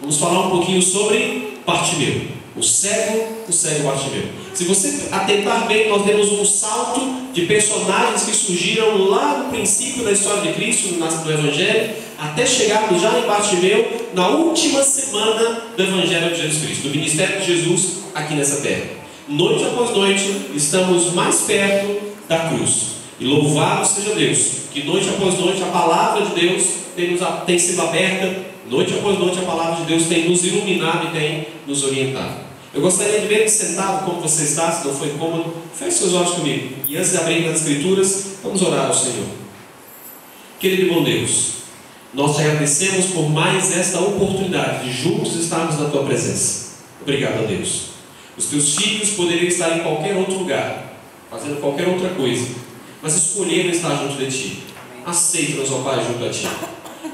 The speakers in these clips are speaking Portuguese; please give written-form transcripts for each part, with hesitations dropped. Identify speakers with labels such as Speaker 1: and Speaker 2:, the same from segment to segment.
Speaker 1: Vamos falar um pouquinho sobre Bartimeu, o cego Bartimeu. Se você atentar bem, nós temos um salto de personagens que surgiram lá no princípio da história de Cristo, no Evangelho, até chegarmos já em Bartimeu, na última semana do Evangelho de Jesus Cristo, do ministério de Jesus aqui nessa terra. Noite após noite, estamos mais perto da cruz. E louvado seja Deus, que noite após noite a palavra de Deus tem sido aberta, noite após noite a palavra de Deus tem nos iluminado e tem nos orientado. Eu gostaria de ver sentado como você está, se não foi cômodo, feche seus olhos comigo. E antes de abrir as Escrituras, vamos orar ao Senhor. Querido e bom Deus, nós te agradecemos por mais esta oportunidade de juntos estarmos na tua presença. Obrigado a Deus. Os teus filhos poderiam estar em qualquer outro lugar, fazendo qualquer outra coisa, mas escolheram estar junto de ti. Aceita-nos, ó Pai, junto a ti.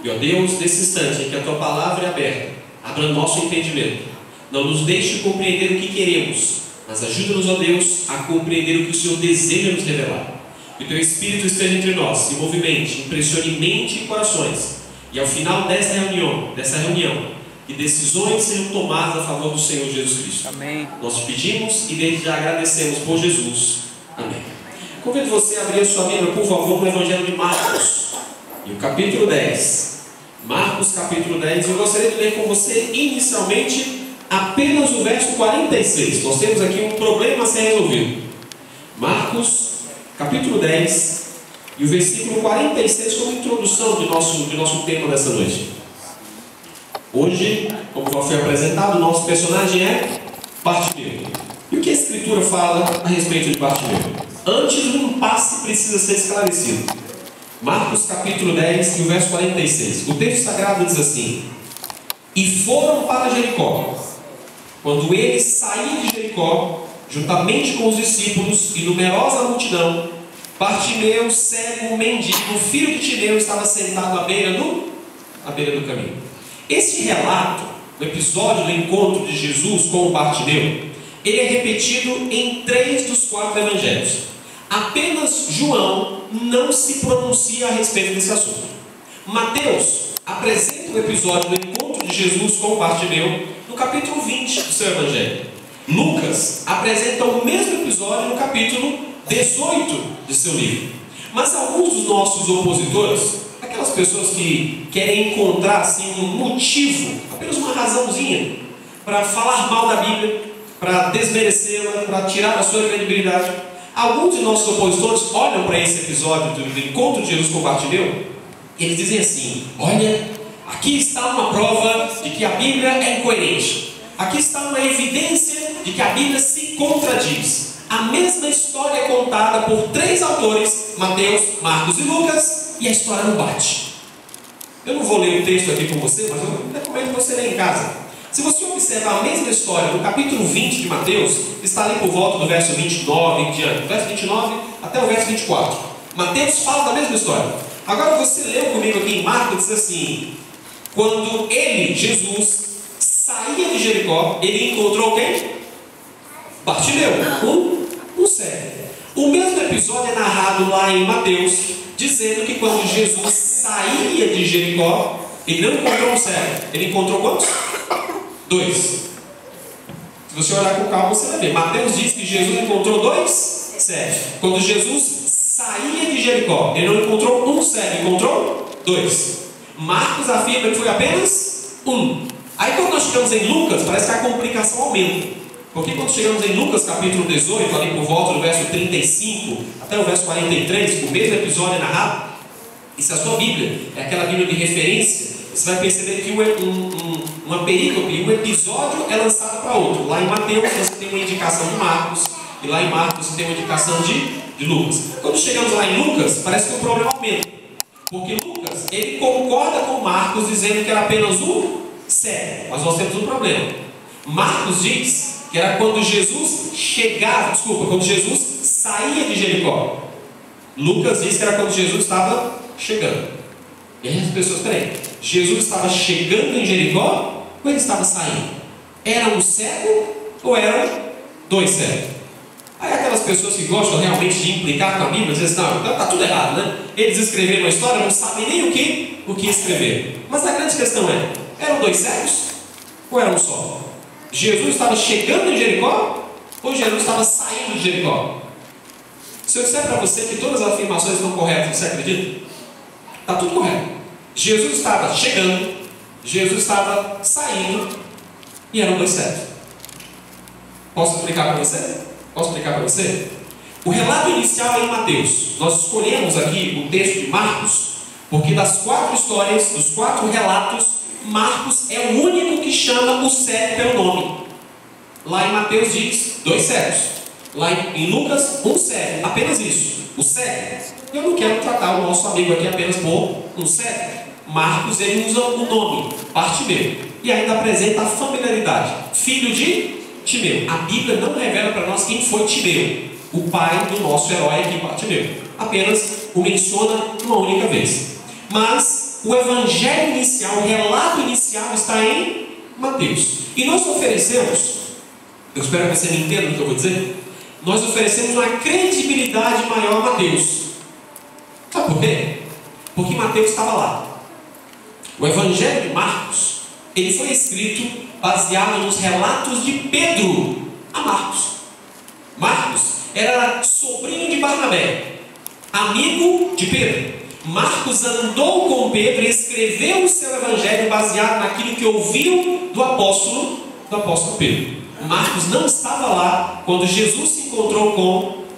Speaker 1: E ó Deus, nesse instante em que a tua palavra é aberta, abra nosso entendimento. Não nos deixe compreender o que queremos, mas ajuda-nos, ó Deus, a compreender o que o Senhor deseja nos revelar. Que o teu Espírito esteja entre nós, se movimente, impressione mente e corações. E ao final dessa reunião, que decisões sejam tomadas a favor do Senhor Jesus Cristo.
Speaker 2: Amém.
Speaker 1: Nós te pedimos e desde já agradecemos por Jesus. Amém. Convido você a abrir a sua Bíblia, por favor, no Evangelho de Marcos, e o capítulo 10. Marcos, capítulo 10. Eu gostaria de ler com você inicialmente apenas o verso 46. Nós temos aqui um problema a ser resolvido. Marcos, capítulo 10, e o versículo 46 como introdução de nosso tema dessa noite. Hoje, como foi apresentado, o nosso personagem é Bartimeu. E o que a Escritura fala a respeito de Bartimeu? Antes, um impasse precisa ser esclarecido. Marcos capítulo 10 e o verso 46. O texto sagrado diz assim: E foram para Jericó. Quando ele saía de Jericó, juntamente com os discípulos e numerosa multidão, Bartimeu, cego, mendigo, filho de Timeu, estava sentado à beira do caminho. Esse relato, o episódio do encontro de Jesus com o Bartimeu, ele é repetido em 3 dos 4 evangelhos. Apenas João não se pronuncia a respeito desse assunto. Mateus apresenta o episódio do encontro de Jesus com o Bartimeu no capítulo 20 do seu evangelho. Lucas apresenta o mesmo episódio no capítulo 18 de seu livro. Mas alguns dos nossos opositores, aquelas pessoas que querem encontrar assim, um motivo, apenas uma razãozinha, para falar mal da Bíblia, para desmerecê-la, para tirar a sua credibilidade, alguns de nossos opositores olham para esse episódio do encontro de Jesus com Bartimeu e eles dizem assim: olha, aqui está uma prova de que a Bíblia é incoerente. Aqui está uma evidência de que a Bíblia se contradiz. A mesma história é contada por 3 autores, Mateus, Marcos e Lucas, e a história não bate. Eu não vou ler o texto aqui com você, mas eu recomendo que você leia em casa. Se você observar a mesma história no capítulo 20 de Mateus, está ali por volta do verso 29 em diante, do verso 29 até o verso 24. Mateus fala da mesma história. Agora você leu comigo aqui em Marcos, diz assim: quando ele, Jesus, saía de Jericó, ele encontrou quem? Bartimeu, um cego. O mesmo episódio é narrado lá em Mateus, dizendo que quando Jesus saía de Jericó, ele não encontrou um cego. Ele encontrou quantos? 2. Se você olhar com calma, você vai ver. Mateus diz que Jesus encontrou 2 cegos. Quando Jesus saía de Jericó, ele não encontrou um cego, encontrou 2. Marcos afirma que foi apenas 1. Aí quando nós chegamos em Lucas, parece que a complicação aumenta. Porque quando chegamos em Lucas capítulo 18, ali por volta do verso 35 até o verso 43, o mesmo episódio é narrado. E se a sua Bíblia é aquela Bíblia de referência, você vai perceber que uma perícope, um episódio é lançado para outro. Lá em Mateus você tem uma indicação de Marcos, e lá em Marcos você tem uma indicação de Lucas. Quando chegamos lá em Lucas, parece que o problema aumenta. Porque Lucas, ele concorda com Marcos dizendo que era apenas um cego. Mas nós temos um problema. Marcos diz que era quando Jesus quando Jesus saía de Jericó. Lucas diz que era quando Jesus estava chegando. E aí as pessoas, peraí, Jesus estava chegando em Jericó ou ele estava saindo? Era um cego ou eram 2 cegos? Aí aquelas pessoas que gostam realmente de implicar com a Bíblia dizem assim: não, está tudo errado, né? Eles escreveram uma história, não sabem nem o que escrever. Mas a grande questão é: eram 2 cegos? Ou era um só? Jesus estava chegando em Jericó? Ou Jesus estava saindo de Jericó? Se eu disser para você que todas as afirmações estão corretas, você acredita? Está tudo correto. Jesus estava chegando, Jesus estava saindo, e eram dois cegos. Posso explicar para você? Posso explicar para você? O relato inicial é em Mateus. Nós escolhemos aqui o texto de Marcos, porque das 4 histórias, dos 4 relatos, Marcos é o único que chama o cego pelo nome. Lá em Mateus diz 2 cegos. Lá em Lucas, 1 cego. Apenas isso. O cego. Eu não quero tratar o nosso amigo aqui apenas por um cego. Marcos, ele usa o nome, Bartimeu. E ainda apresenta a familiaridade. Filho de Timeu. A Bíblia não revela para nós quem foi Timeu, o pai do nosso herói aqui, Bartimeu. Apenas o menciona uma única vez. Mas o evangelho inicial, o relato inicial está em Mateus. E nós oferecemos, eu espero que você me entenda o que eu vou dizer, nós oferecemos uma credibilidade maior a Mateus. Sabe por quê? Porque Mateus estava lá. O evangelho de Marcos, ele foi escrito baseado nos relatos de Pedro a Marcos. Marcos era sobrinho de Barnabé, amigo de Pedro. Marcos andou com Pedro e escreveu o seu evangelho baseado naquilo que ouviu do apóstolo Pedro. Marcos não estava lá quando Jesus se encontrou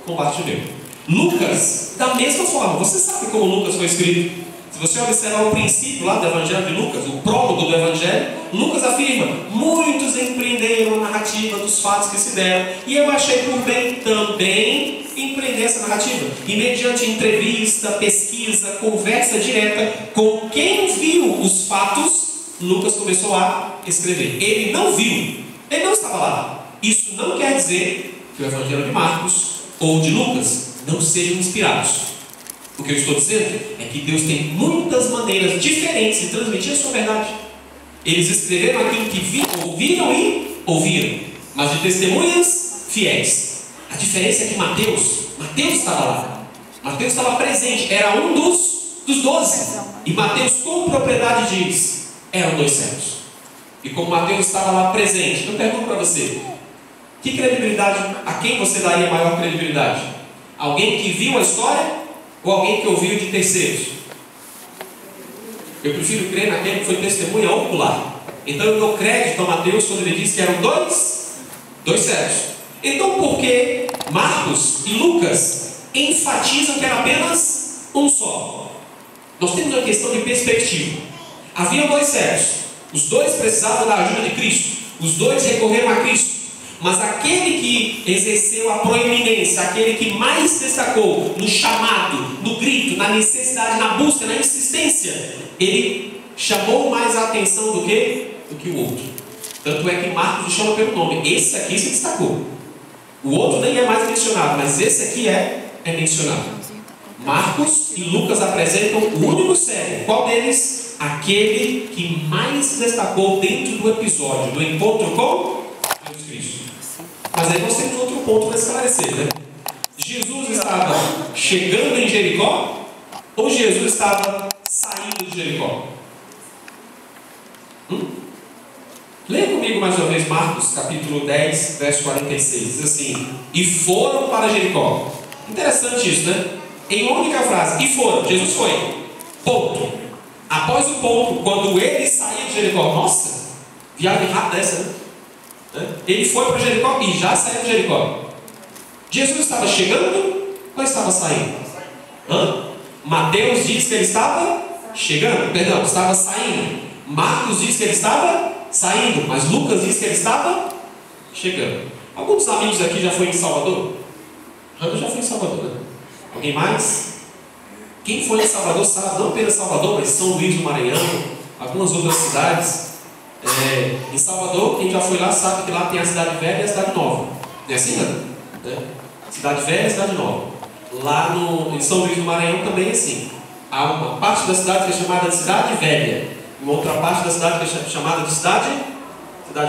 Speaker 1: com Bartimeu. Lucas, da mesma forma. Você sabe como Lucas foi escrito? Se você observar o princípio lá do evangelho de Lucas, o prólogo do evangelho, Lucas afirma: muitos empreenderam a narrativa dos fatos que se deram, e eu achei por bem também empreender essa narrativa. E mediante entrevista, pesquisa, conversa direta com quem viu os fatos, Lucas começou a escrever. Ele não viu, ele não estava lá. Isso não quer dizer que o evangelho de Marcos ou de Lucas não sejam inspirados. O que eu estou dizendo é que Deus tem muitas maneiras diferentes de transmitir a sua verdade. Eles escreveram aquilo que ouviram e ouviram, mas de testemunhas fiéis. A diferença é que Mateus estava lá. Mateus estava presente, era um dos 12. E Mateus com propriedade diz: eram 2 cegos. E como Mateus estava lá presente, eu pergunto para você: que credibilidade, a quem você daria maior credibilidade? Alguém que viu a história ou alguém que ouviu de terceiros? Eu prefiro crer naquele que foi testemunha ocular. Então eu dou crédito a Mateus quando ele diz que eram dois cegos. Então por que Marcos e Lucas enfatizam que era apenas um só? Nós temos uma questão de perspectiva. Havia 2 cegos. Os 2 precisavam da ajuda de Cristo. Os 2 recorreram a Cristo. Mas aquele que exerceu a proeminência, aquele que mais destacou no chamado, no grito, na necessidade, na busca, na insistência, ele chamou mais a atenção do que o outro. Tanto é que Marcos o chama pelo nome. Esse aqui se destacou. O outro nem é mais mencionado, mas esse aqui é mencionado. Marcos e Lucas apresentam o único cego. Qual deles? Aquele que mais se destacou dentro do episódio, do encontro com Jesus Cristo. Mas aí nós temos outro ponto para esclarecer, né? Jesus estava chegando em Jericó ou Jesus estava saindo de Jericó? Leia comigo mais uma vez Marcos capítulo 10, verso 46. Diz assim: e foram para Jericó. Interessante isso, né? Em uma única frase: e foram. Jesus foi. Ponto. Após o ponto, quando ele saiu de Jericó, nossa, viagem rápida essa, né? Ele foi para Jericó e já saiu de Jericó. Jesus estava chegando ou estava saindo? Mateus diz que ele estava chegando, estava saindo. Marcos diz que ele estava saindo, mas Lucas diz que ele estava chegando. Alguns amigos aqui já foi em Salvador? Eu já fui em Salvador, né? Alguém mais? Quem foi em Salvador sabe, não apenas Salvador, mas São Luís do Maranhão, algumas outras cidades. Em Salvador, quem já foi lá sabe que lá tem a cidade velha e a cidade nova. Não é assim, né? Cidade velha e cidade nova. Lá em São Luís do Maranhão também é assim. Há uma parte da cidade que é chamada de cidade velha, e uma outra parte da cidade que é chamada de cidade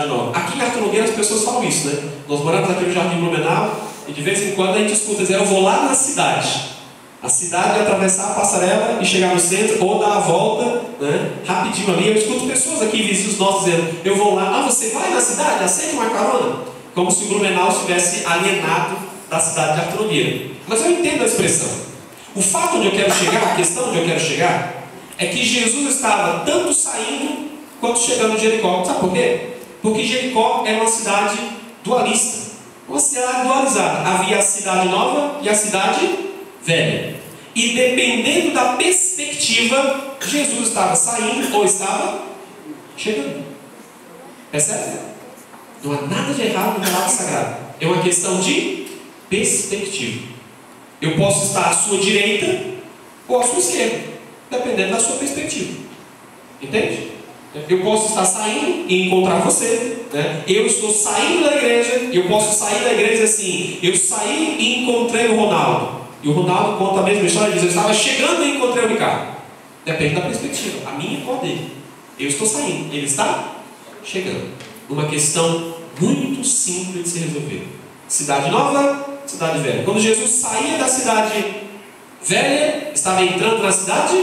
Speaker 1: nova. Aqui em Arthur Nogueira as pessoas falam isso, né? Nós moramos aqui no Jardim Blumenau e de vez em quando a gente escuta dizer: eu vou lá na cidade. A cidade, atravessar a passarela e chegar no centro, ou dar a volta, né, rapidinho ali. Eu escuto pessoas aqui, vizinhos nossos, dizendo: eu vou lá, você vai na cidade, aceita uma carona? Como se o Blumenau estivesse alienado da cidade de Arthur Nogueira. Mas eu entendo a expressão. O fato onde eu quero chegar, a questão onde eu quero chegar, é que Jesus estava tanto saindo quanto chegando em Jericó. Sabe por quê? Porque Jericó é uma cidade dualista, uma cidade dualizada. Havia a cidade nova e a cidade velha. E dependendo da perspectiva, Jesus estava saindo ou estava chegando. Percebe? Não há nada de errado no relato sagrado. É uma questão de perspectiva. Eu posso estar à sua direita ou à sua esquerda, dependendo da sua perspectiva. Entende? Eu posso estar saindo e encontrar você, né? Eu estou saindo da igreja, eu posso sair da igreja assim: eu saí e encontrei o Ronaldo. E o Ronaldo conta a mesma história, diz: eu estava chegando e encontrei o Ricardo. Depende da perspectiva. A minha ou a dele. Eu estou saindo, ele está chegando. Uma questão muito simples de se resolver. Cidade nova, cidade velha. Quando Jesus saía da cidade velha, estava entrando na cidade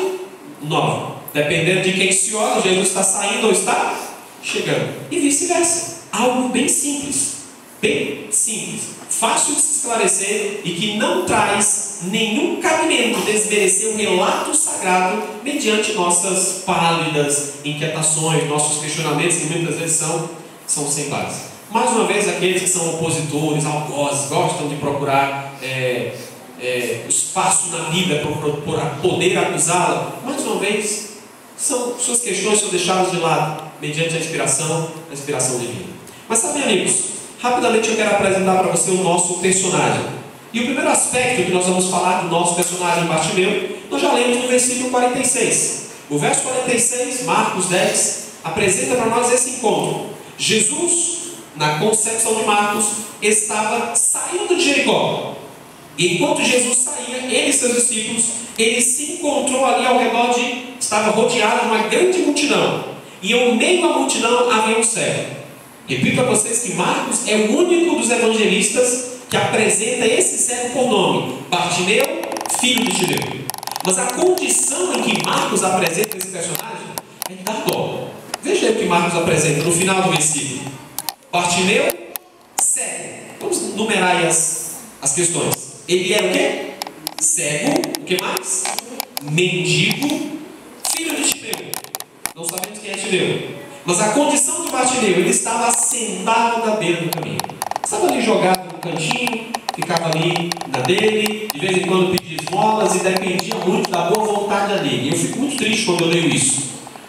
Speaker 1: nova. Dependendo de quem se olha, Jesus está saindo ou está chegando. E vice-versa. Algo bem simples. Bem simples. Fácil de se esclarecer e que não traz nenhum cabimento desmerecer o relato sagrado mediante nossas pálidas inquietações, nossos questionamentos, que muitas vezes são sem base. Mais uma vez, aqueles que são opositores, algozes, gostam de procurar espaço na Bíblia para poder acusá-la, mais uma vez, suas questões são deixadas de lado mediante a inspiração divina. Mas sabe, amigos, rapidamente eu quero apresentar para você o nosso personagem. E o primeiro aspecto que nós vamos falar do nosso personagem Bartimeu, nós já lemos no versículo 46. O verso 46, Marcos 10, apresenta para nós esse encontro. Jesus, na concepção de Marcos, estava saindo de Jericó. E enquanto Jesus saía, ele e seus discípulos, ele se encontrou ali ao redor estava rodeado de uma grande multidão. E ao meio da multidão havia um cego. Repito a vocês que Marcos é o único dos evangelistas que apresenta esse cego por nome: Bartimeu, filho de Timeu. Mas a condição em que Marcos apresenta esse personagem é de dar dó. Veja o que Marcos apresenta no final do versículo: Bartimeu, cego. Vamos numerar aí as questões. Ele era o quê? Cego. O que mais? Mendigo, filho de Timeu. Não sabemos quem é Timeu. Mas a condição de Bartimeu, ele estava sentado na beira do caminho. Estava ali jogado no cantinho, ficava ali na dele, de vez em quando pedia esmolas e dependia muito da boa vontade dele. E eu fico muito triste quando eu leio isso,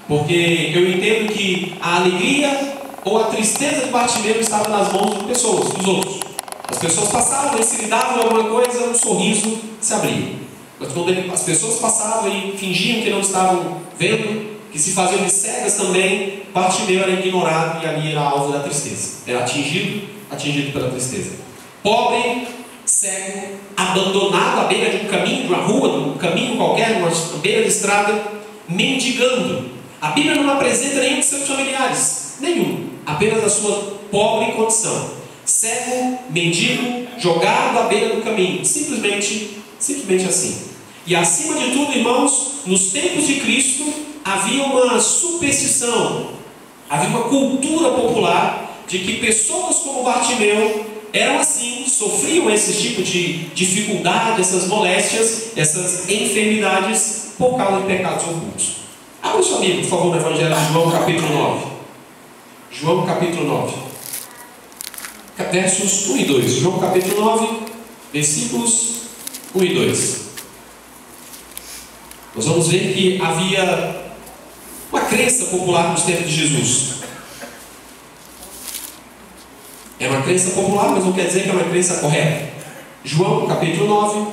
Speaker 1: porque eu entendo que a alegria ou a tristeza de Bartimeu estava nas mãos de pessoas, dos outros. As pessoas passavam, eles se lidavam de alguma coisa, um sorriso se abria. Mas quando as pessoas passavam e fingiam que não estavam vendo, que se faziam de cegas também, Bartimeu era ignorado e ali era alvo da tristeza. Era atingido pela tristeza. Pobre, cego, abandonado à beira de um caminho, de uma rua, de um caminho qualquer, uma beira de estrada, mendigando. A Bíblia não apresenta nenhum de seus familiares, nenhum, apenas a sua pobre condição. Cego, mendigo, jogado à beira do caminho, simplesmente assim. E acima de tudo, irmãos, nos tempos de Cristo havia uma superstição, havia uma cultura popular de que pessoas como Bartimeu eram assim, sofriam esse tipo de dificuldade, essas moléstias, essas enfermidades por causa de pecados ocultos. Abra sua Bíblia, por favor, no Evangelho de João, capítulo 9. João, capítulo 9. Versos 1 e 2. João, capítulo 9, versículos 1 e 2. Nós vamos ver que havia uma crença popular nos tempos de Jesus. É uma crença popular, mas não quer dizer que é uma crença correta. João, capítulo 9,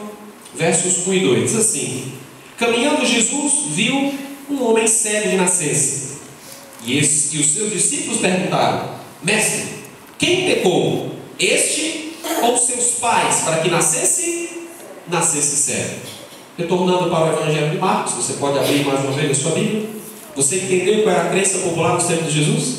Speaker 1: versos 1 e 2. Diz assim: caminhando Jesus, viu um homem cego de nascença. E os seus discípulos perguntaram: mestre, quem pecou? Este ou seus pais, para que nascesse cego? Retornando para o Evangelho de Marcos, você pode abrir mais uma vez a sua Bíblia. Você entendeu qual era a crença popular nos tempos de Jesus?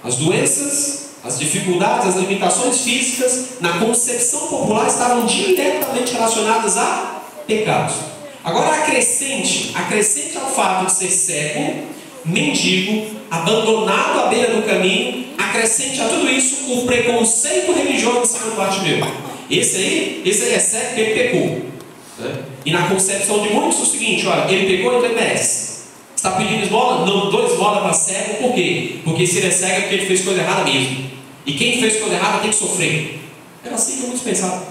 Speaker 1: As doenças, as dificuldades, as limitações físicas, na concepção popular, estavam diretamente relacionadas a pecados. Agora acrescente ao fato de ser cego, mendigo, abandonado à beira do caminho, acrescente a tudo isso o preconceito religioso em cima do Bartimeu. Esse aí é cego porque ele pecou, né? E na concepção de muitos é o seguinte: olha, ele pecou, então ele merece. Está pedindo esmola? Não dou esmola para cego. Por quê? Porque se ele é cego é porque ele fez coisa errada mesmo. E quem fez coisa errada tem que sofrer. Era assim que muitos pensavam.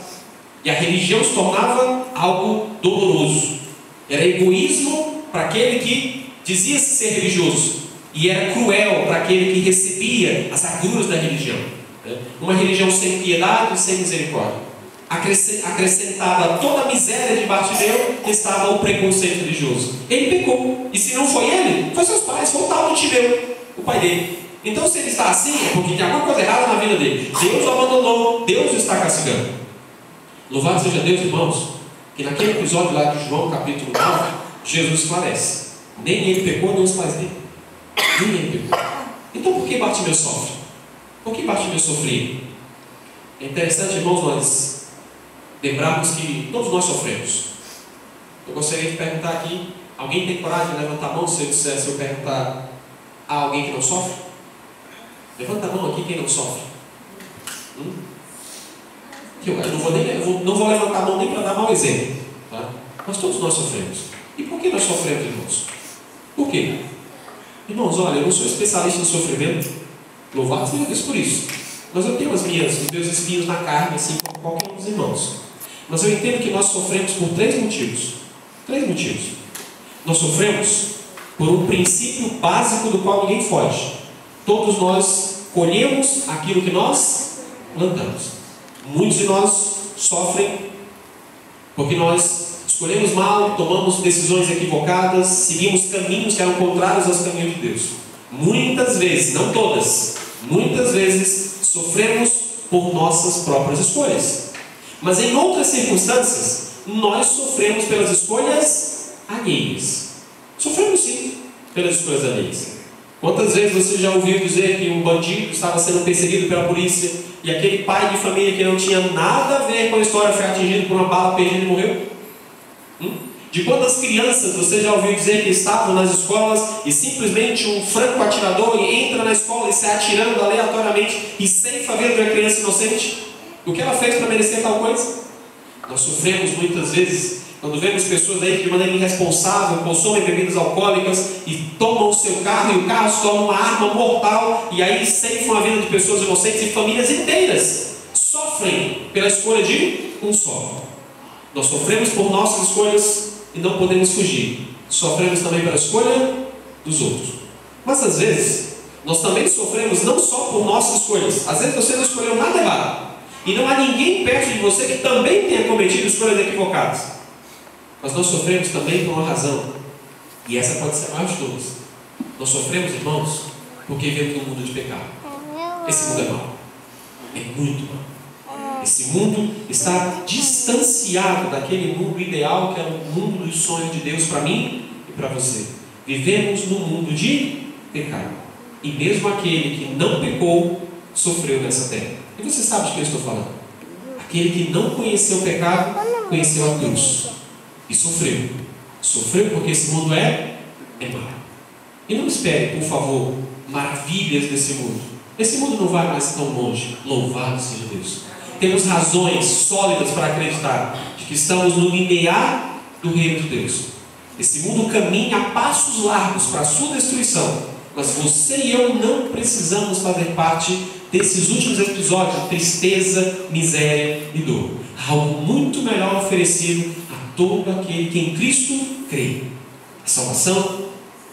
Speaker 1: E a religião se tornava algo doloroso. Era egoísmo para aquele que dizia ser religioso, e era cruel para aquele que recebia as agruras da religião. Uma religião sem piedade e sem misericórdia. Acrescentada a toda a miséria de Bartimeu estava o preconceito religioso. Ele pecou, e se não foi ele, foi seus pais, foi o tal de Timeu, o pai dele. Então, se ele está assim, é porque tem alguma coisa errada na vida dele. Deus o abandonou, Deus o está castigando. Louvado seja Deus, irmãos, que naquele episódio lá de João, capítulo 9, Jesus esclarece: nem ele pecou, nem os pais dele. Nem ele pecou. Então, por que Bartimeu sofre? Por que Bartimeu sofria? É interessante, irmãos, nós lembrarmos que todos nós sofremos. Eu gostaria de perguntar aqui: alguém tem coragem de levantar a mão se eu perguntar a alguém que não sofre? Levanta a mão aqui quem não sofre. Eu não vou levantar a mão nem para dar mau exemplo, tá? Mas todos nós sofremos. E por que nós sofremos, irmãos? Por quê? Irmãos, olha, eu não sou especialista em sofrimento. Louvado seja Deus por isso. Mas eu tenho os meus espinhos na carne, assim como qualquer um dos irmãos. Mas eu entendo que nós sofremos por três motivos. Três motivos. Nós sofremos por um princípio básico do qual ninguém foge. Todos nós colhemos aquilo que nós plantamos. Muitos de nós sofrem porque nós escolhemos mal, tomamos decisões equivocadas, seguimos caminhos que eram contrários aos caminhos de Deus. Muitas vezes, não todas, muitas vezes sofremos por nossas próprias escolhas. Mas em outras circunstâncias, nós sofremos pelas escolhas alheias. Sofremos sim pelas escolhas alheias. Quantas vezes você já ouviu dizer que um bandido estava sendo perseguido pela polícia e aquele pai de família que não tinha nada a ver com a história foi atingido por uma bala perdida e morreu? De quantas crianças você já ouviu dizer que estavam nas escolas e simplesmente um franco atirador entra na escola e sai atirando aleatoriamente e ceifa a vida de uma criança inocente? O que ela fez para merecer tal coisa? Nós sofremos muitas vezes quando vemos pessoas aí que de maneira irresponsável consomem bebidas alcoólicas e tomam o seu carro, e o carro se torna uma arma mortal, e aí ceifam a vida de pessoas inocentes, e famílias inteiras sofrem pela escolha de um só. Nós sofremos por nossas escolhas e não podemos fugir. Sofremos também pela escolha dos outros. Mas às vezes nós também sofremos não só por nossas escolhas. Às vezes você não escolheu nada errado e não há ninguém perto de você que também tenha cometido escolhas equivocadas. Mas nós sofremos também por uma razão, e essa pode ser a maior de todas. Nós sofremos, irmãos, porque vivemos num mundo de pecado. Esse mundo é mau, é muito mau. Esse mundo está distanciado daquele mundo ideal que era o mundo dos sonhos de Deus para mim e para você. Vivemos num mundo de pecado, e mesmo aquele que não pecou sofreu nessa terra. E você sabe de quem eu estou falando? Aquele que não conheceu o pecado conheceu a cruz e sofreu. Sofreu porque esse mundo é mau. E não espere, por favor, maravilhas desse mundo. Esse mundo não vai mais tão longe. Louvado seja Deus. Temos razões sólidas para acreditar de que estamos no limiar do reino de Deus. Esse mundo caminha a passos largos para a sua destruição, mas você e eu não precisamos fazer parte desses últimos episódios de tristeza, miséria e dor. Há algo muito melhor oferecido a todo aquele que em Cristo crê: a salvação,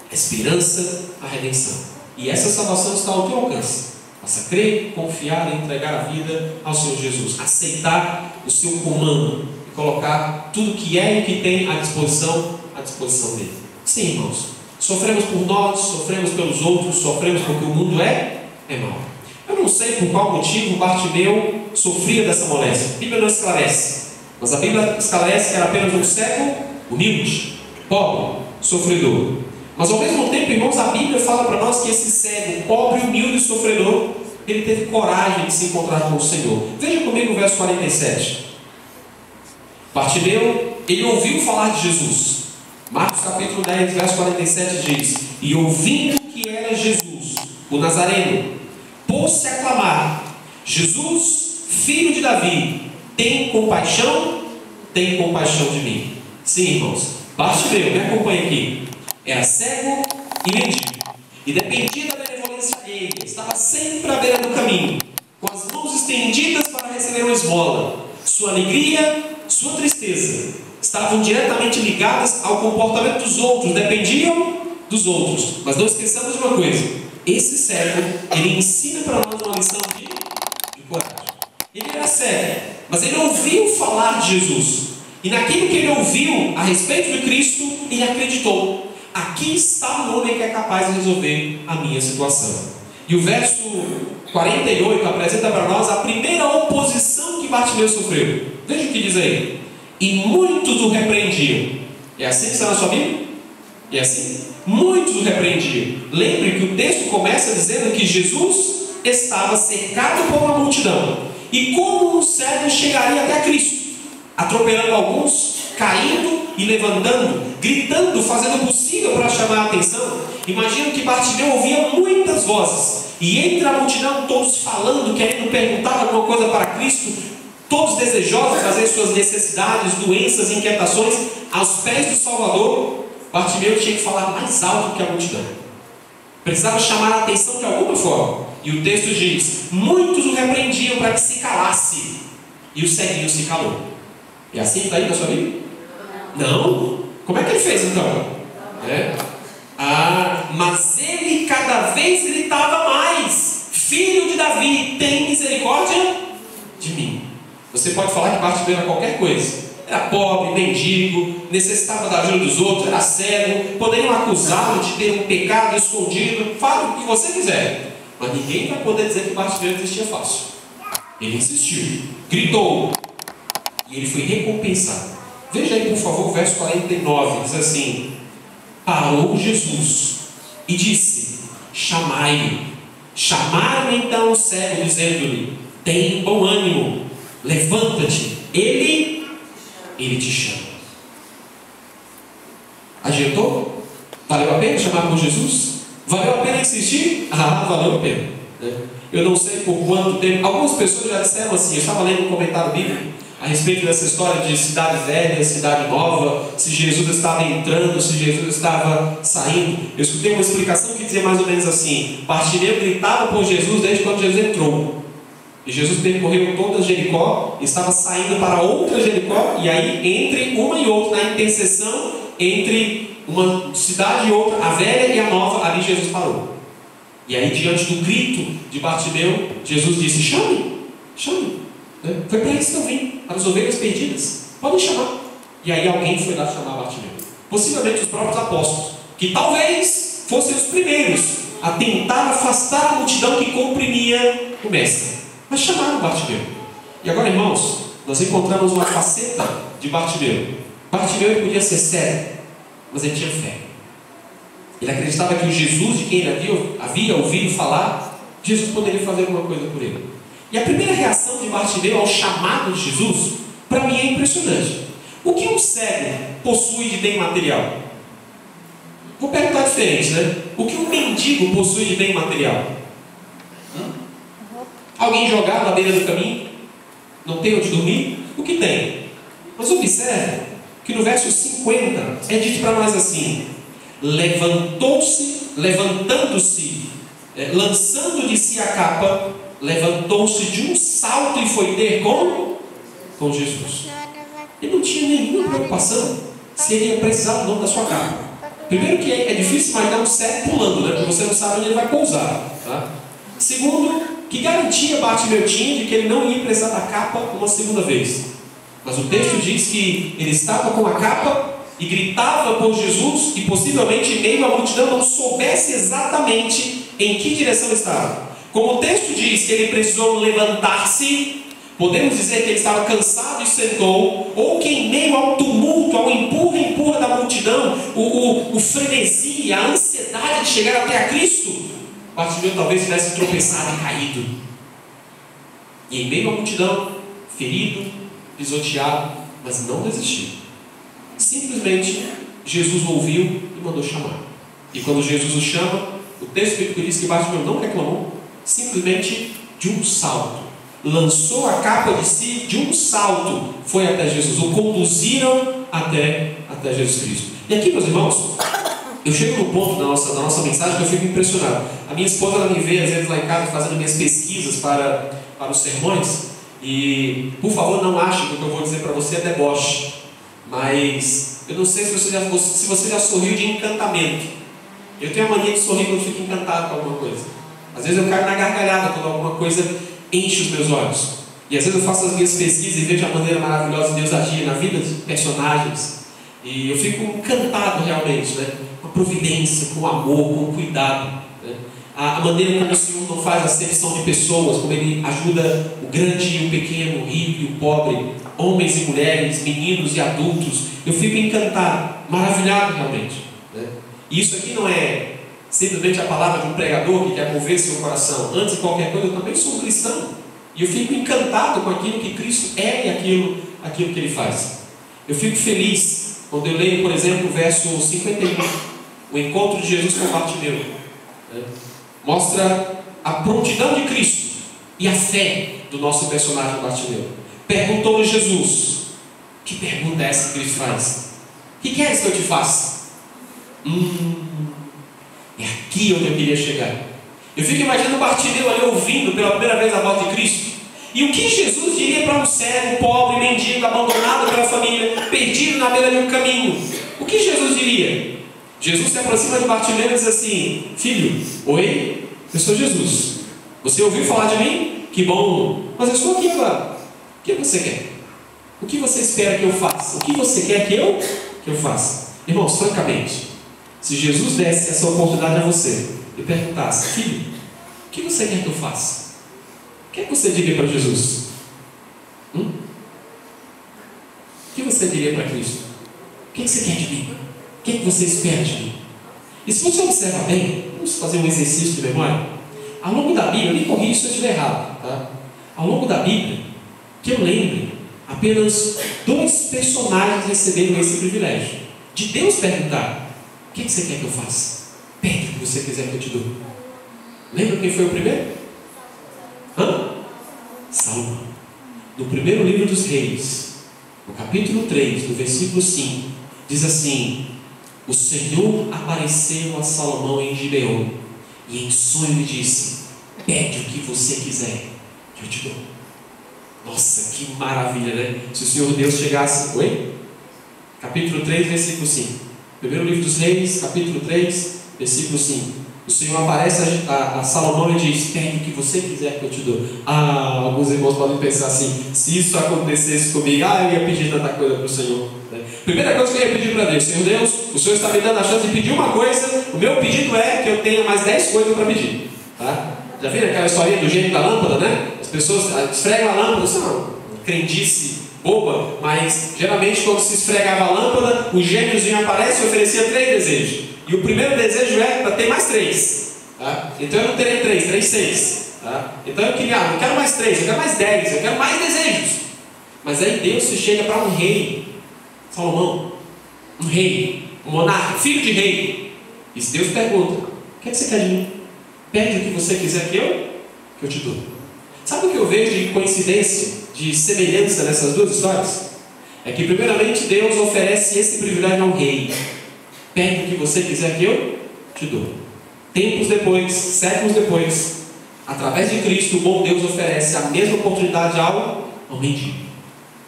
Speaker 1: a esperança, a redenção. E essa salvação está ao teu alcance. Basta crer, confiar e entregar a vida ao Senhor Jesus, aceitar o seu comando e colocar tudo que é e que tem à disposição dele. Sim, irmãos, sofremos por nós, sofremos pelos outros, sofremos porque o mundo é mau. Eu não sei por qual motivo Bartimeu sofria dessa moléstia. A Bíblia não esclarece, mas a Bíblia esclarece que era apenas um cego humilde, pobre, sofredor. Mas ao mesmo tempo, irmãos, a Bíblia fala para nós que esse cego, pobre, humilde e sofredor, ele teve coragem de se encontrar com o Senhor. Veja comigo o verso 47. Bartimeu ele ouviu falar de Jesus. Marcos capítulo 10, verso 47 diz: e ouvindo que era Jesus, o Nazareno, pôs-se a clamar: Jesus, filho de Davi, tem compaixão de mim. Sim, irmãos, Bartimeu, me acompanha aqui, era cego e mendigo, e dependia da benevolência alheia, estava sempre à beira do caminho, com as mãos estendidas para receber uma esmola. Sua alegria, sua tristeza estavam diretamente ligadas ao comportamento dos outros, dependiam dos outros. Mas não esqueçamos de uma coisa: esse cego, ele ensina para nós uma lição de coragem. Ele era cego, mas ele ouviu falar de Jesus, e naquilo que ele ouviu a respeito de Cristo, ele acreditou: aqui está o homem que é capaz de resolver a minha situação. E o verso 48 apresenta para nós a primeira oposição que Bartimeu sofreu. Veja o que diz aí: e muitos o repreendiam. É assim que está na sua Bíblia? É assim? Muitos o repreendiam. Lembre que o texto começa dizendo que Jesus estava cercado por uma multidão. E como um cego chegaria até Cristo? Atropelando alguns, caindo e levantando, gritando, fazendo o possível para chamar a atenção. Imagino que Bartimeu ouvia muitas vozes, e entre a multidão, todos falando, querendo perguntar alguma coisa para Cristo, todos desejosos de fazer suas necessidades, doenças, inquietações aos pés do Salvador. Bartimeu tinha que falar mais alto que a multidão, precisava chamar a atenção de alguma forma. E o texto diz: muitos o repreendiam para que se calasse, e o ceguinho se calou. É assim que está aí na sua Bíblia? Não? Como é que ele fez então? Mas ele cada vez gritava mais: filho de Davi, tem misericórdia de mim. Você pode falar que Bartimeu era qualquer coisa. Era pobre, mendigo, necessitava da ajuda dos outros, era cego, poderiam acusá-lo de ter um pecado escondido. Fale o que você quiser, mas ninguém vai poder dizer que Bartimeu desistia fácil. Ele insistiu, gritou, e ele foi recompensado. Veja aí, por favor, o verso 49, diz assim: parou Jesus e disse: chamai-o. Chamaram então o cego, dizendo-lhe: tem bom ânimo, levanta-te, ele te chama. Adiantou? Valeu a pena chamar por Jesus? Valeu a pena insistir? Valeu a pena. Eu não sei por quanto tempo. Algumas pessoas já disseram assim. Eu estava lendo um comentário bíblico a respeito dessa história de cidade velha, cidade nova, se Jesus estava entrando, se Jesus estava saindo. Eu escutei uma explicação que dizia mais ou menos assim: Bartimeu gritava por Jesus desde quando Jesus entrou, e Jesus percorreu toda Jericó, estava saindo para outra Jericó, e aí entre uma e outra, na interseção entre uma cidade e outra, a velha e a nova, ali Jesus parou. E aí, diante do grito de Bartimeu, Jesus disse: chame, chame. Foi para isso que eu vim, para as ovelhas perdidas. Podem chamar. E aí alguém foi lá chamar Bartimeu. Possivelmente os próprios apóstolos, que talvez fossem os primeiros a tentar afastar a multidão que comprimia o mestre. Mas chamaram Bartimeu. E agora, irmãos, nós encontramos uma faceta de Bartimeu. Bartimeu ele podia ser cego, mas ele tinha fé. Ele acreditava que o Jesus de quem ele havia ouvido falar, Jesus poderia fazer alguma coisa por ele. E a primeira reação de Bartimeu ao chamado de Jesus, para mim, é impressionante. O que um cego possui de bem material? Vou perguntar diferente, né? O que um mendigo possui de bem material? Alguém jogado à beira do caminho? Não tem onde dormir? O que tem? Mas observe que no verso 50 é dito para nós assim: levantando-se, lançando de si a capa, levantou-se de um salto e foi ter com Jesus. Ele não tinha nenhuma preocupação se ele ia precisar ou não da sua capa. Primeiro que é difícil imaginar um cego pulando, né? Porque você não sabe onde ele vai pousar, tá? Segundo, que garantia Bartimeu tinha de que ele não ia precisar da capa uma segunda vez? Mas o texto diz que ele estava com a capa e gritava por Jesus, e possivelmente em meio à multidão não soubesse exatamente em que direção estava. Como o texto diz que ele precisou levantar-se, podemos dizer que ele estava cansado e sentou, ou que em meio ao tumulto, ao empurra da multidão, o frenesi, a ansiedade de chegar até a Cristo, Bartimeu talvez tivesse tropeçado e caído. E em meio à multidão, ferido, pisoteado, mas não desistiu. Simplesmente, Jesus o ouviu e mandou chamar. E quando Jesus o chama, o texto bíblico diz que Bartimeu não reclamou, simplesmente de um salto. Lançou a capa de si, de um salto, foi até Jesus. O conduziram até Jesus Cristo. E aqui, meus irmãos, eu chego no ponto da nossa mensagem que eu fico impressionado. A minha esposa, ela me vê às vezes lá em casa fazendo minhas pesquisas para os sermões. E, por favor, não ache que o que eu vou dizer para você é deboche. Mas eu não sei se você já sorriu de encantamento. Eu tenho a mania de sorrir quando eu fico encantado com alguma coisa. Às vezes eu caio na gargalhada quando alguma coisa enche os meus olhos. E às vezes eu faço as minhas pesquisas e vejo a maneira maravilhosa de Deus agir na vida dos personagens. E eu fico encantado realmente, né? Com a providência, com o amor, com o cuidado, né? A maneira como o Senhor não faz acepção de pessoas, como Ele ajuda o grande e o pequeno, o rico e o pobre, homens e mulheres, meninos e adultos. Eu fico encantado, maravilhado realmente, né? E isso aqui não é simplesmente a palavra de um pregador que quer mover seu coração. Antes de qualquer coisa, eu também sou um cristão. E eu fico encantado com aquilo que Cristo é e aquilo que Ele faz. Eu fico feliz quando eu leio, por exemplo, o verso 51, o encontro de Jesus com Bartimeu, né? Mostra a prontidão de Cristo e a fé do nosso personagem Bartimeu. Perguntou-lhe Jesus: que pergunta é essa que Cristo faz? O que queres que eu te faça? É aqui onde eu queria chegar. Eu fico imaginando Bartimeu ali ouvindo pela primeira vez a voz de Cristo. E o que Jesus diria para um cego, pobre, mendigo, abandonado pela família, perdido na beira de um caminho? O que Jesus diria? Jesus se aproxima de Bartimeu e diz assim: filho, oi, eu sou Jesus. Você ouviu falar de mim? Que bom, mas eu estou aqui agora. O que você quer? O que você espera que eu faça? O que você quer que eu faça? Irmãos, francamente, se Jesus desse essa oportunidade a você e perguntasse: filho, o que você quer que eu faça? O que você diria para Jesus? O que você diria para Cristo? O que você quer de mim? O que você espera de mim? E se você observar bem, vamos fazer um exercício de memória. Ao longo da Bíblia, me corrija se eu estiver errado, tá? Ao longo da Bíblia, que eu lembre, apenas 2 personagens receberam esse privilégio de Deus perguntar: o que você quer que eu faça? Pede o que você quiser que eu te dou. Lembra quem foi o primeiro? Salomão. No primeiro livro dos Reis, no capítulo 3, no versículo 5, diz assim: o Senhor apareceu a Salomão em Gibeon e em sonho lhe disse: pede o que você quiser que eu te dou. Nossa, que maravilha, né? Se o Senhor Deus chegasse... Oi? Capítulo 3, versículo 5. Primeiro livro dos Reis, capítulo 3, versículo 5. O Senhor aparece a Salomão e diz: pede o que você quiser que eu te dou. Alguns irmãos podem pensar assim: se isso acontecesse comigo, eu ia pedir tanta coisa para o Senhor, né? Primeira coisa que eu ia pedir para Deus: Senhor Deus, o Senhor está me dando a chance de pedir uma coisa. O meu pedido é que eu tenha mais 10 coisas para pedir, tá? Já viram aquela historinha do gênio da lâmpada, né? As pessoas esfregam a lâmpada, isso não, crendice boba, mas geralmente quando se esfregava a lâmpada, o gêniozinho aparece e oferecia 3 desejos. E o primeiro desejo é para ter mais 3, tá? Então eu não terei 3, terei 6, tá? Então eu queria, não quero mais 3, eu quero mais 10, eu quero mais desejos. Mas aí Deus se chega para um rei, Salomão, um rei, um monarca, filho de rei. E Deus pergunta: o que você quer de mim? Pede o que você quiser que eu te dou. Sabe o que eu vejo de coincidência, de semelhança nessas 2 histórias? É que primeiramente Deus oferece esse privilégio ao rei: pede o que você quiser que eu te dou. Tempos depois, séculos depois, através de Cristo, o bom Deus oferece a mesma oportunidade ao mendigo: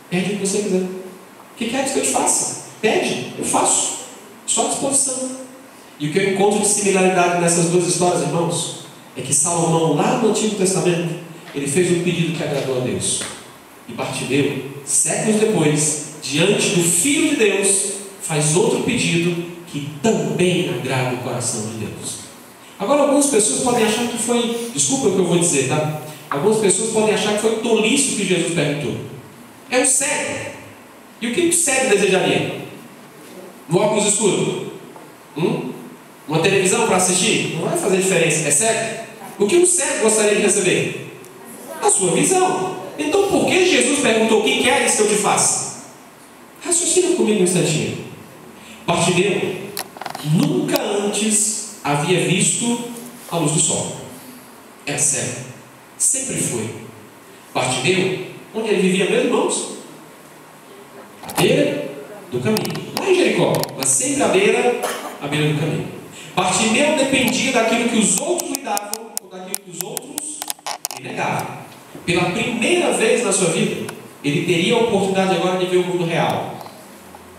Speaker 1: pede o que você quiser. O que queres que eu te faça? Pede, eu faço. Só à disposição. E o que eu encontro de similaridade nessas 2 histórias, irmãos, é que Salomão, lá no Antigo Testamento, ele fez um pedido que agradou a Deus. E Bartimeu, séculos depois, diante do Filho de Deus, faz outro pedido que também agrada o coração de Deus. Agora, algumas pessoas podem achar que foi... Desculpa o que eu vou dizer, tá? Algumas pessoas podem achar que foi tolice o que Jesus perguntou. É um cego. E o que o cego desejaria? Um óculos escuro? Uma televisão para assistir? Não vai fazer diferença. É cego? O que um cego gostaria de receber? A sua visão. Então, por que Jesus perguntou: o que queres que eu te faça? Raciocina comigo. comigo um instantinho. Bartimeu nunca antes havia visto a luz do sol. Era cego. Sempre foi. Bartimeu, onde ele vivia mesmo, irmãos? À beira do caminho. Lá em Jericó, mas sempre à beira do caminho. Bartimeu dependia daquilo que os outros lhe davam ou daquilo que os outros lhe negavam. Pela primeira vez na sua vida, ele teria a oportunidade agora de ver o mundo real.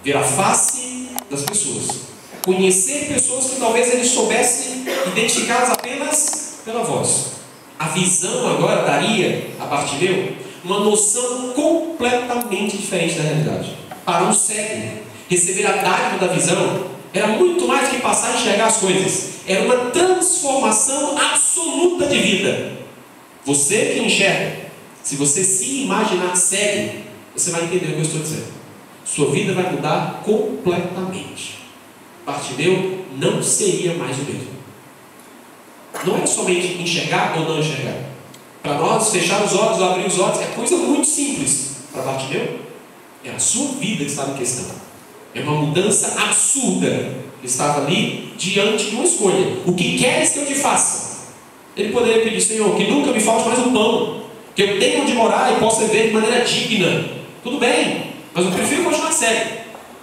Speaker 1: Ver a face das pessoas. Conhecer pessoas que talvez ele soubesse identificadas apenas pela voz. A visão agora daria a Bartimeu uma noção completamente diferente da realidade. Para um cego, receber a dádiva da visão era muito mais do que passar a enxergar as coisas. Era uma transformação absoluta de vida. Você que enxerga, se você se imaginar cego, você vai entender o que eu estou dizendo. Sua vida vai mudar completamente. Bartimeu não seria mais o mesmo. Não é somente enxergar ou não enxergar. Para nós, fechar os olhos ou abrir os olhos é coisa muito simples. Para Bartimeu, é a sua vida que estava em questão. É uma mudança absurda que estava ali diante de uma escolha. O que queres que eu te faça? Ele poderia pedir: Senhor, que nunca me falte mais um pão, que eu tenha onde morar e possa viver de maneira digna. Tudo bem, mas eu prefiro continuar cego,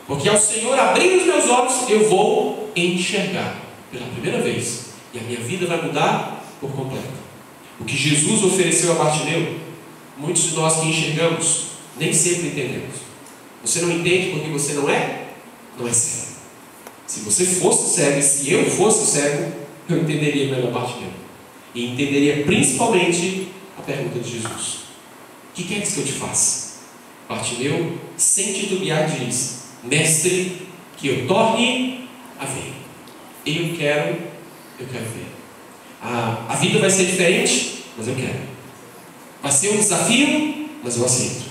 Speaker 1: porque ao Senhor abrir os meus olhos, eu vou enxergar pela primeira vez, e a minha vida vai mudar por completo. O que Jesus ofereceu a Bartimeu, muitos de nós que enxergamos, nem sempre entendemos. Você não entende porque você não é cego. Se você fosse cego, e se eu fosse cego, eu entenderia melhor Bartimeu. E entenderia principalmente a pergunta de Jesus: o que queres que eu te faça? Bartimeu, sem titubear, diz: Mestre, que eu torne a ver. Eu quero ver. A vida vai ser diferente, mas eu quero. Vai ser um desafio, mas eu aceito.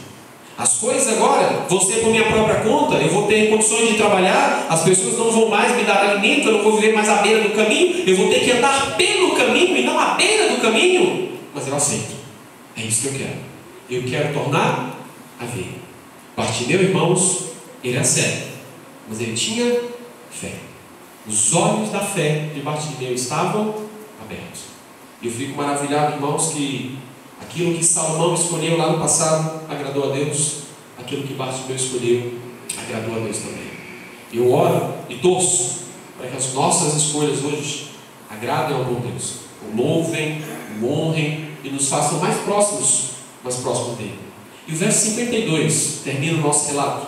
Speaker 1: As coisas agora vão ser por minha própria conta. Eu vou ter condições de trabalhar. As pessoas não vão mais me dar alimento. Eu não vou viver mais à beira do caminho. Eu vou ter que andar pelo caminho e não à beira do caminho. Mas eu aceito. É isso que eu quero. Eu quero tornar a ver. Bartimeu, irmãos, ele era cego, mas ele tinha fé. Os olhos da fé de Bartimeu estavam abertos. Eu fico maravilhado, irmãos, que aquilo que Salomão escolheu lá no passado agradou a Deus. Aquilo que Bartimeu escolheu agradou a Deus também. Eu oro e torço para que as nossas escolhas hoje agradem ao bom Deus. O louvem, o honrem e nos façam mais próximos dele. E o verso 52 termina o nosso relato.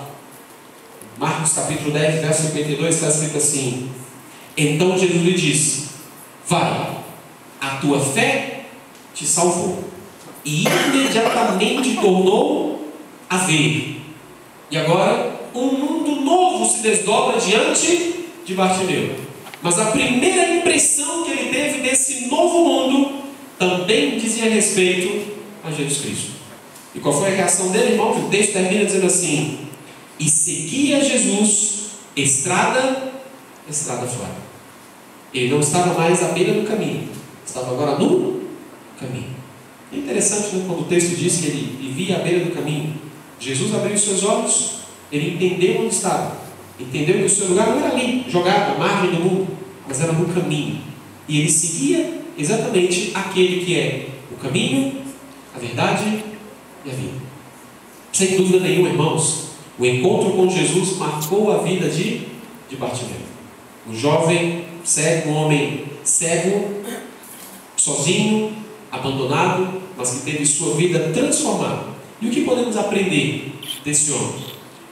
Speaker 1: Marcos capítulo 10, verso 52, está escrito assim: Então Jesus lhe disse: Vai, a tua fé te salvou. E imediatamente tornou a ver. E agora um mundo novo se desdobra diante de Bartimeu. Mas a primeira impressão que ele teve desse novo mundo também dizia respeito a Jesus Cristo. E qual foi a reação dele, irmão? O texto termina dizendo assim: E seguia Jesus estrada fora. Ele não estava mais à beira do caminho, estava agora no caminho. É interessante, né, quando o texto diz que ele vivia à beira do caminho. Jesus abriu os seus olhos, ele entendeu onde estava, entendeu que o seu lugar não era ali, jogado à margem do mundo, mas era no caminho. E ele seguia exatamente aquele que é o caminho, a verdade e a vida. Sem dúvida nenhuma, irmãos, o encontro com Jesus marcou a vida de Bartimeu. Um jovem cego, um homem cego, sozinho, abandonado, mas que teve sua vida transformada. E o que podemos aprender desse homem?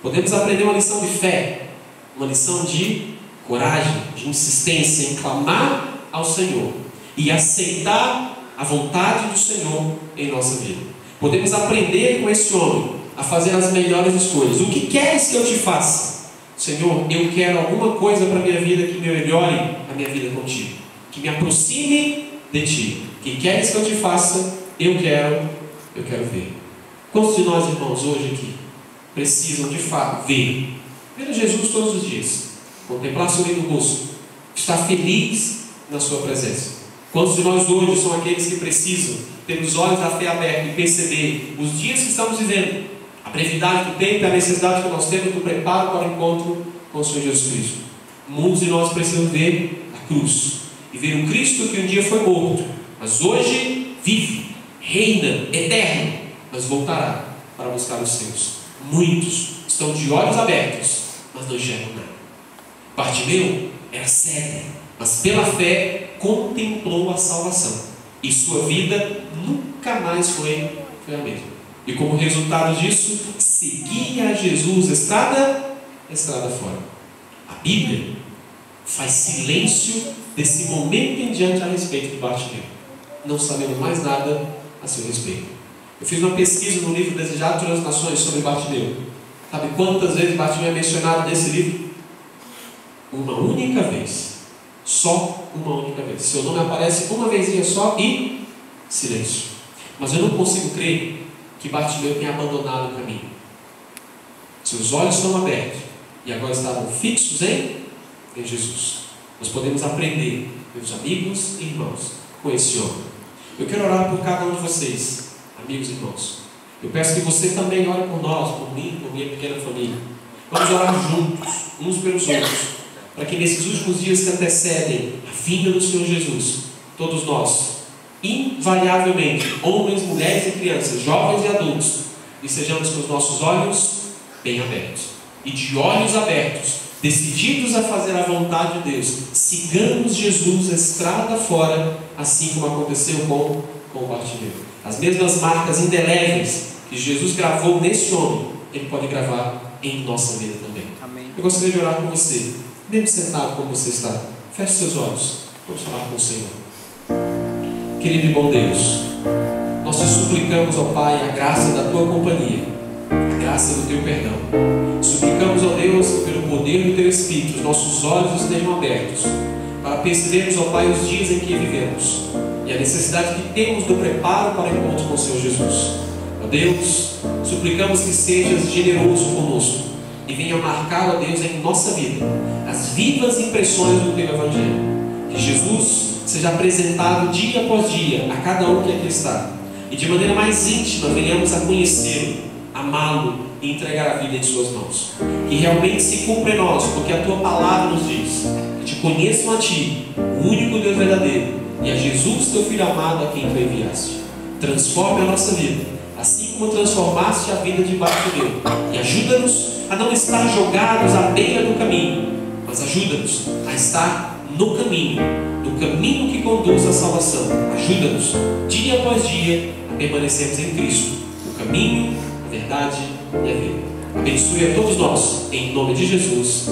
Speaker 1: Podemos aprender uma lição de fé, uma lição de coragem, de insistência em clamar ao Senhor e aceitar a vontade do Senhor em nossa vida. Podemos aprender com esse homem a fazer as melhores escolhas. O que queres que eu te faça? Senhor, eu quero alguma coisa para a minha vida que melhore a minha vida contigo, que me aproxime de ti. O que queres que eu te faça? Eu quero ver. Quantos de nós, irmãos, hoje aqui precisam de fato ver a Jesus todos os dias, contemplar seu lindo rosto, estar feliz na sua presença? Quantos de nós hoje são aqueles que precisam ter os olhos da fé abertos e perceber os dias que estamos vivendo, a brevidade do tempo e a necessidade que nós temos do preparo para o encontro com o Senhor Jesus Cristo. Muitos de nós precisam ver a cruz e ver o Cristo que um dia foi morto, mas hoje vive, reina, eterno, mas voltará para buscar os seus. Muitos estão de olhos abertos, mas não enxergam nada. Bartimeu era cego, mas pela fé contemplou a salvação, e sua vida nunca mais foi a mesma. E como resultado disso, seguia a Jesus estrada fora. A Bíblia faz silêncio desse momento em diante a respeito de Bartimeu. Não sabemos mais nada a seu respeito. Eu fiz uma pesquisa no livro Desejado de Todas as Nações sobre Bartimeu. Sabe quantas vezes Bartimeu é mencionado nesse livro? Uma única vez. Só uma única vez. Seu nome aparece uma vezinha só e silêncio. Mas eu não consigo crer que Bartimeu tenha abandonado o caminho. Seus olhos estão abertos e agora estavam fixos em Jesus. Nós podemos aprender, meus amigos e irmãos, com esse homem. Eu quero orar por cada um de vocês, amigos e irmãos. Eu peço que você também ore por nós, por mim, por minha pequena família. Vamos orar juntos, uns pelos outros, para que nesses últimos dias que antecedem a vinda do Senhor Jesus, todos nós, invariavelmente, homens, mulheres e crianças, jovens e adultos, e sejamos com os nossos olhos bem abertos. E de olhos abertos, decididos a fazer a vontade de Deus, sigamos Jesus estrada fora, assim como aconteceu com Bartimeu. As mesmas marcas indeléveis que Jesus gravou nesse homem, Ele pode gravar em nossa vida também. Amém. Eu gostaria de orar com você, mesmo sentado como você está. Feche seus olhos, vamos falar com o Senhor. Querido e bom Deus, nós te suplicamos, ó Pai, a graça da Tua companhia, a graça do Teu perdão. Suplicamos, ó Deus, pelo poder do Teu Espírito, os nossos olhos estejam abertos, para percebermos, ó Pai, os dias em que vivemos e a necessidade que temos do preparo para o encontro com o Senhor Jesus. Ó Deus, suplicamos que sejas generoso conosco e venha marcar, ó Deus, em nossa vida as vivas impressões do Teu Evangelho. Que Jesus seja apresentado dia após dia a cada um que aqui está, e de maneira mais íntima venhamos a conhecê-lo, amá-lo e entregar a vida em suas mãos. Que realmente se cumpra em nós, porque a Tua palavra nos diz: que te conheçam a Ti, o único Deus verdadeiro, e a Jesus, Teu Filho amado, a quem Tu enviaste. Transforme a nossa vida, assim como transformaste a vida de Bartimeu, e ajuda-nos a não estar jogados à beira do caminho, mas ajuda-nos a estar no caminho que conduz à salvação. Ajuda-nos, dia após dia, a permanecermos em Cristo, o caminho, a verdade e a vida. Abençoe a todos nós, em nome de Jesus.